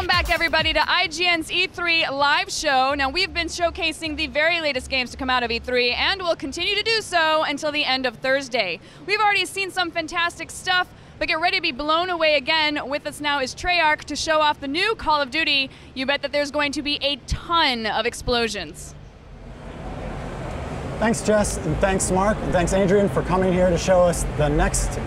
Welcome back, everybody, to IGN's E3 live show. Now, we've been showcasing the very latest games to come out of E3, and we'll continue to do so until the end of Thursday. We've already seen some fantastic stuff, but get ready to be blown away again. With us now is Treyarch to show off the new Call of Duty. You bet that there's going to be a ton of explosions. Thanks, Jess, and thanks, Mark, and thanks, Adrian, for coming here to show us the next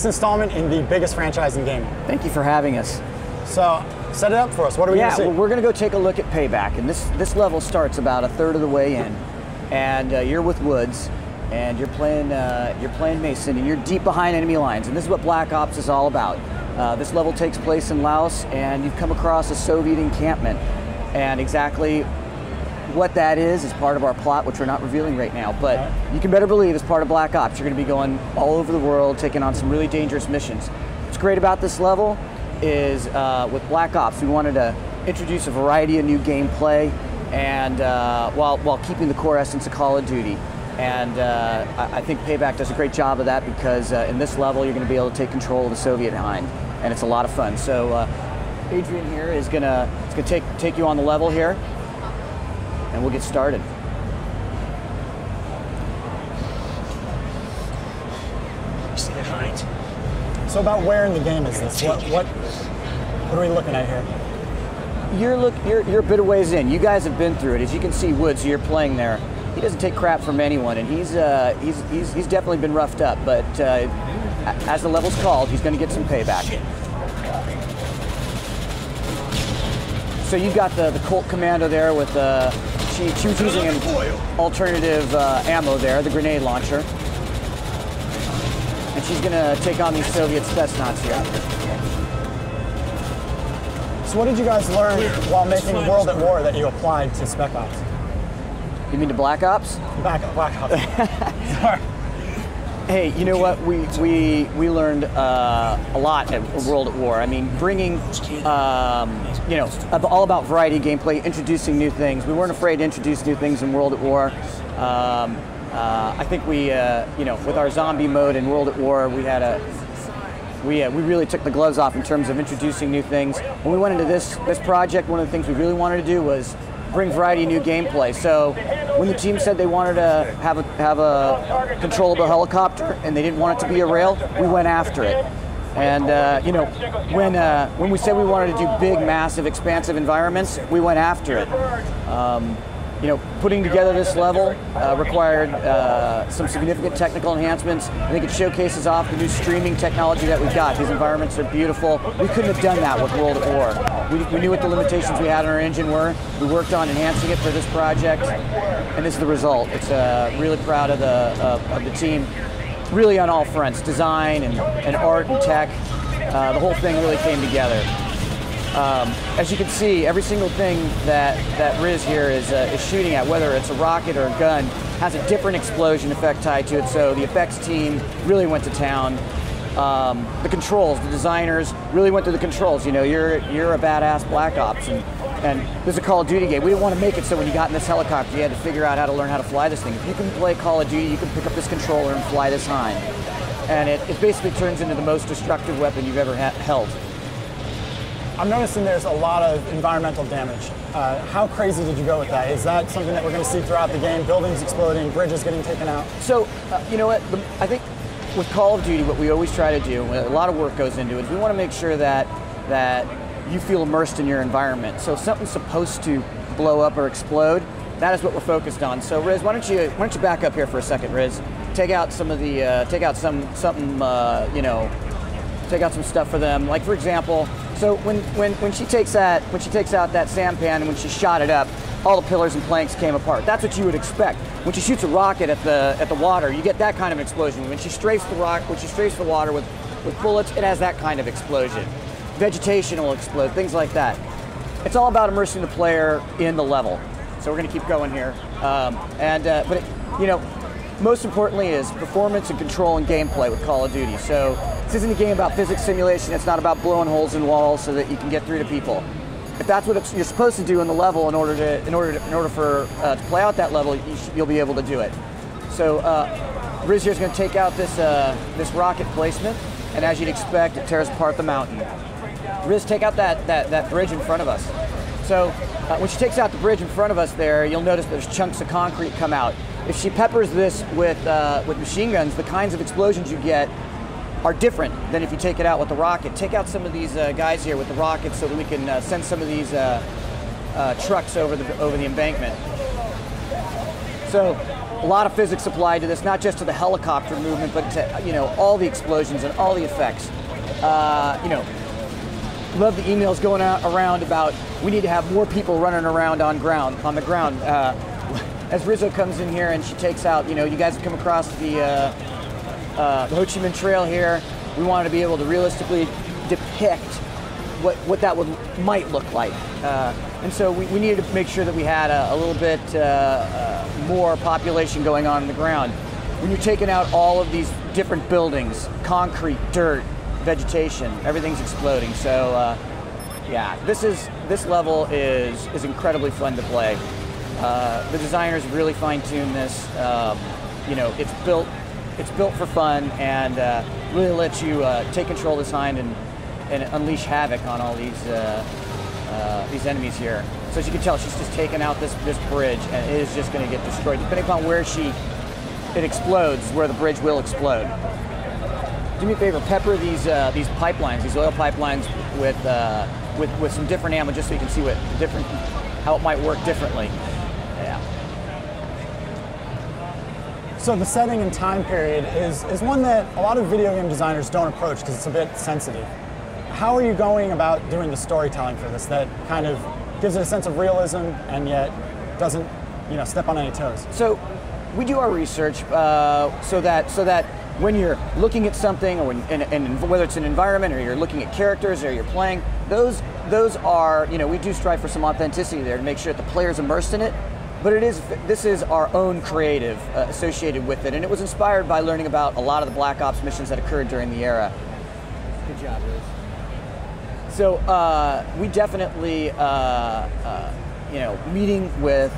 installment in the biggest franchise in gaming. Thank you for having us. So, set it up for us. What are we going to see? Well, we're going to go take a look at Payback, and this level starts about a third of the way in, and you're with Woods, and you're playing Mason, and you're deep behind enemy lines, and this is what Black Ops is all about. This level takes place in Laos, and you've come across a Soviet encampment, and exactly what that is part of our plot, which we're not revealing right now, but you can better believe as part of Black Ops, you're going to be going all over the world, taking on some really dangerous missions. What's great about this level is with Black Ops, we wanted to introduce a variety of new gameplay, and while keeping the core essence of Call of Duty. And I think Payback does a great job of that, because in this level, you're going to be able to take control of the Soviet Hind, and it's a lot of fun. So Adrian here is going to take you on the level here, and we'll get started. See the Hind? So about where in the game is this? What are we looking at here? You're a bit of ways in. You guys have been through it. As you can see, Woods, you're playing there. He doesn't take crap from anyone, and he's definitely been roughed up. But as the level's called, he's going to get some payback. So you've got the Colt Commando there with she was using an alternative ammo there, the grenade launcher. And she's going to take on these Soviet Spetsnaz here. So what did you guys learn while making World at War that you applied to Spec Ops? You mean to Black Ops? Black Ops. Sorry. Hey, you know what? We learned a lot at World at War. I mean, bringing, all about variety of gameplay, introducing new things. We weren't afraid to introduce new things in World at War. I think we, with our zombie mode in World at War, we really took the gloves off in terms of introducing new things. When we went into this project, one of the things we really wanted to do was bring variety of new gameplay. So when the team said they wanted to have a controllable helicopter and they didn't want it to be a rail, we went after it. And when we said we wanted to do big, massive, expansive environments, we went after it. Putting together this level required some significant technical enhancements. I think it showcases off the new streaming technology that we've got. These environments are beautiful. We couldn't have done that with World at War. We knew what the limitations we had in our engine were. We worked on enhancing it for this project, and this is the result. It's really proud of the team, really on all fronts, design and art and tech. The whole thing really came together. As you can see, every single thing that Riz here is shooting at, whether it's a rocket or a gun, has a different explosion effect tied to it. So the effects team really went to town. The controls, the designers really went through the controls. You know, you're a badass Black Ops, and this is a Call of Duty game. We didn't want to make it so when you got in this helicopter, you had to figure out how to learn how to fly this thing. If you can play Call of Duty, you can pick up this controller and fly this Hind. And it basically turns into the most destructive weapon you've ever held. I'm noticing there's a lot of environmental damage. How crazy did you go with that? Is that something that we're going to see throughout the game? Buildings exploding, bridges getting taken out? So, you know what? I think with Call of Duty, what we always try to do, a lot of work goes into it, is we want to make sure that you feel immersed in your environment. So if something's supposed to blow up or explode, that is what we're focused on. So Riz, why don't you back up here for a second, Riz? Take out some of the, take out some stuff for them. Like for example, so when she takes out that sampan and when she shot it up, all the pillars and planks came apart. That's what you would expect. When she shoots a rocket at the water, you get that kind of explosion. When she strafes the water with bullets, it has that kind of explosion. Vegetation will explode, things like that. It's all about immersing the player in the level. So we're going to keep going here, most importantly is performance and control and gameplay with Call of Duty. So this isn't a game about physics simulation. It's not about blowing holes in walls so that you can get through to people. If that's what you're supposed to do in the level, in order to play out that level, you'll be able to do it. So Riz here is going to take out this rocket placement, and as you'd expect, it tears apart the mountain. Riz, take out that bridge in front of us. So when she takes out the bridge in front of us there, you'll notice there's chunks of concrete come out. If she peppers this with machine guns, the kinds of explosions you get are different than if you take it out with the rocket. Take out some of these guys here with the rockets so that we can send some of these trucks over the embankment. So a lot of physics applied to this, not just to the helicopter movement, but to all the explosions and all the effects. Love the emails going around about we need to have more people running around on the ground. As Rizzo comes in here and she takes out, you guys have come across the Ho Chi Minh Trail here. We wanted to be able to realistically depict what that might look like. And so we needed to make sure that we had a little bit more population going on the ground. When you're taking out all of these different buildings, concrete, dirt, vegetation, everything's exploding. So yeah, this level is incredibly fun to play. The designers really fine-tuned this. It's built for fun and really lets you take control of this hind and unleash havoc on all these these enemies here. So as you can tell, she's just taken out this bridge, and it is just going to get destroyed. Depending upon where it explodes, where the bridge will explode. Do me a favor, pepper these pipelines, these oil pipelines with some different ammo, just so you can see how it might work differently. Yeah. So the setting and time period is one that a lot of video game designers don't approach because it's a bit sensitive. How are you going about doing the storytelling for this that kind of gives it a sense of realism and yet doesn't, step on any toes? So we do our research so that when you're looking at something, or and whether it's an environment or you're looking at characters or you're playing, those are, we do strive for some authenticity there to make sure that the player's immersed in it. But this is our own creative associated with it, and it was inspired by learning about a lot of the Black Ops missions that occurred during the era. Good job, Liz. So we definitely, meeting with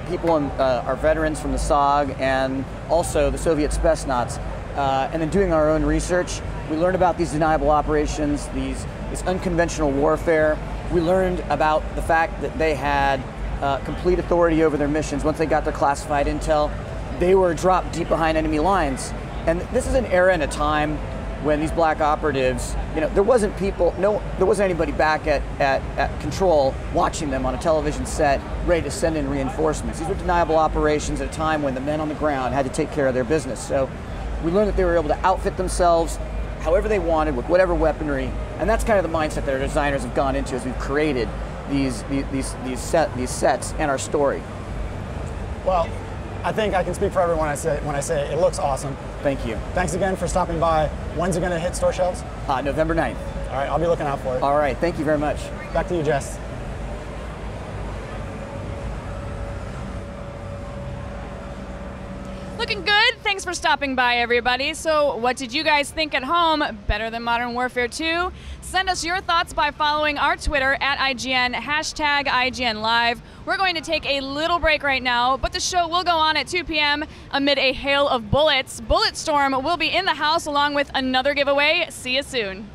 people, our veterans from the SOG and also the Soviet Spetsnaz, and then doing our own research, we learned about these deniable operations, this unconventional warfare. We learned about the fact that they had complete authority over their missions. Once they got their classified intel, they were dropped deep behind enemy lines. And this is an era and a time when these black operatives, there wasn't anybody back at control watching them on a television set, ready to send in reinforcements. These were deniable operations at a time when the men on the ground had to take care of their business. So we learned that they were able to outfit themselves however they wanted with whatever weaponry, and that's kind of the mindset that our designers have gone into as we've created these sets and our story. Well, I think I can speak for everyone when I say it looks awesome. Thank you. Thanks again for stopping by. When's it going to hit store shelves? November 9th. All right, I'll be looking out for it. All right, thank you very much. Back to you, Jess. Looking good. Thanks for stopping by, everybody. So what did you guys think at home? Better than Modern Warfare 2? Send us your thoughts by following our Twitter at IGN, hashtag IGN Live. We're going to take a little break right now, but the show will go on at 2 p.m. amid a hail of bullets. Bulletstorm will be in the house along with another giveaway. See you soon.